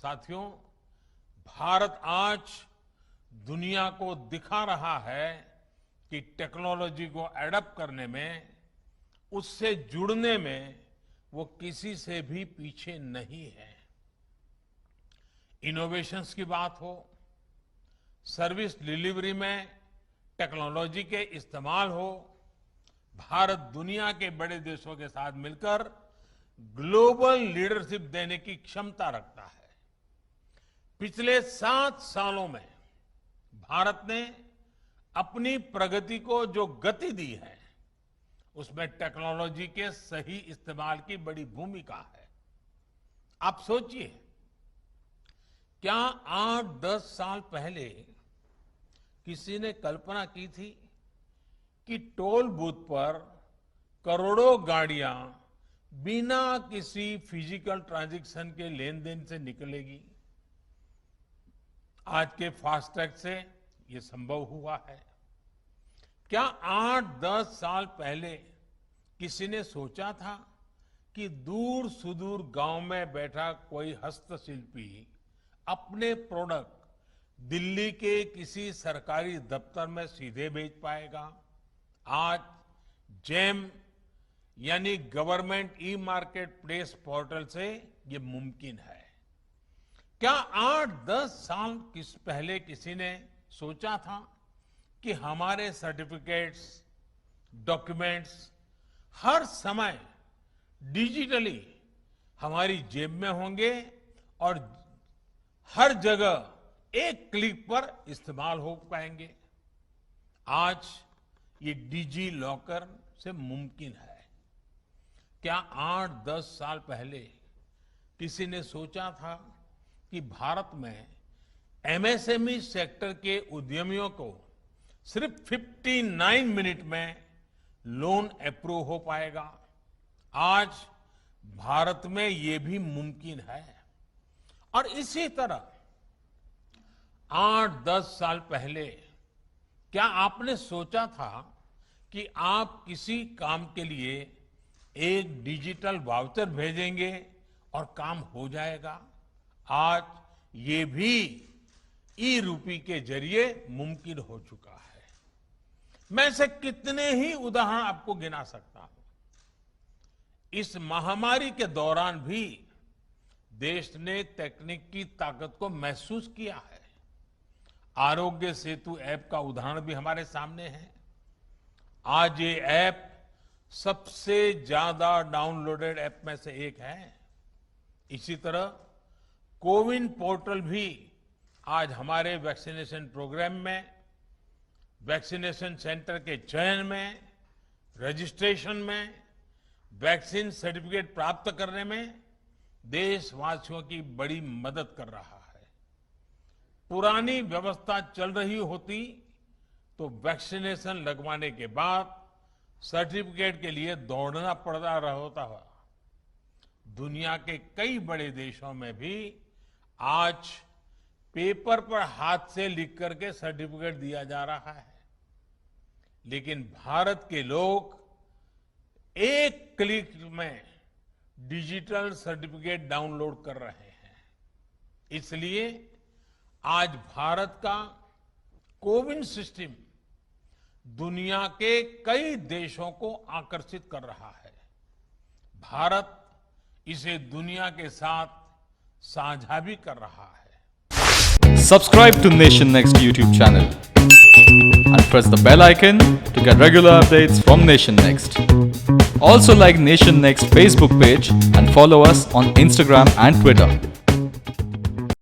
साथियों, भारत आज दुनिया को दिखा रहा है कि टेक्नोलॉजी को एडॉप्ट करने में, उससे जुड़ने में वो किसी से भी पीछे नहीं है। इनोवेशंस की बात हो, सर्विस डिलीवरी में टेक्नोलॉजी के इस्तेमाल हो, भारत दुनिया के बड़े देशों के साथ मिलकर ग्लोबल लीडरशिप देने की क्षमता रखता है। पिछले 7 सालों में भारत ने अपनी प्रगति को जो गति दी है, उसमें टेक्नोलॉजी के सही इस्तेमाल की बड़ी भूमिका है। आप सोचिए, क्या 8-10 साल पहले किसी ने कल्पना की थी कि टोल बूथ पर करोड़ों गाड़ियां बिना किसी फिजिकल ट्रांजैक्शन के लेन देन से निकलेगी? आज के फास्टैग से ये संभव हुआ है। क्या 8-10 साल पहले किसी ने सोचा था कि दूर सुदूर गांव में बैठा कोई हस्तशिल्पी अपने प्रोडक्ट दिल्ली के किसी सरकारी दफ्तर में सीधे भेज पाएगा? आज जेम यानी government e market place portal से ये मुमकिन है। क्या 8-10 साल पहले किसी ने सोचा था कि हमारे सर्टिफिकेट्स, डॉक्यूमेंट्स हर समय डिजिटली हमारी जेब में होंगे और हर जगह एक क्लिक पर इस्तेमाल हो पाएंगे? आज ये डिजी लॉकर से मुमकिन है। क्या 8-10 साल पहले किसी ने सोचा था कि भारत में एमएसएमई सेक्टर के उद्यमियों को सिर्फ 59 मिनट में लोन अप्रूव हो पाएगा? आज भारत में ये भी मुमकिन है। और इसी तरह 8-10 साल पहले क्या आपने सोचा था कि आप किसी काम के लिए एक डिजिटल वाउचर भेजेंगे और काम हो जाएगा? आज ये भी ई रूपी के जरिए मुमकिन हो चुका है। मैं ऐसे कितने ही उदाहरण आपको गिना सकता हूं। इस महामारी के दौरान भी देश ने तकनीक की ताकत को महसूस किया है। आरोग्य सेतु ऐप का उदाहरण भी हमारे सामने है। आज ये ऐप सबसे ज्यादा डाउनलोडेड ऐप में से एक है। इसी तरह कोविन पोर्टल भी आज हमारे वैक्सीनेशन प्रोग्राम में, वैक्सीनेशन सेंटर के चयन में, रजिस्ट्रेशन में, वैक्सीन सर्टिफिकेट प्राप्त करने में देशवासियों की बड़ी मदद कर रहा है। पुरानी व्यवस्था चल रही होती तो वैक्सीनेशन लगवाने के बाद सर्टिफिकेट के लिए दौड़ना पड़ता रहता था। दुनिया के कई बड़े देशों में भी आज पेपर पर हाथ से लिख करके सर्टिफिकेट दिया जा रहा है, लेकिन भारत के लोग एक क्लिक में डिजिटल सर्टिफिकेट डाउनलोड कर रहे हैं। इसलिए आज भारत का कोविन सिस्टम दुनिया के कई देशों को आकर्षित कर रहा है। भारत इसे दुनिया के साथ साझा भी कर रहा है। Subscribe to Nation Next YouTube channel and press the bell icon to get regular updates from Nation Next. Also like Nation Next Facebook page and follow us on Instagram and Twitter.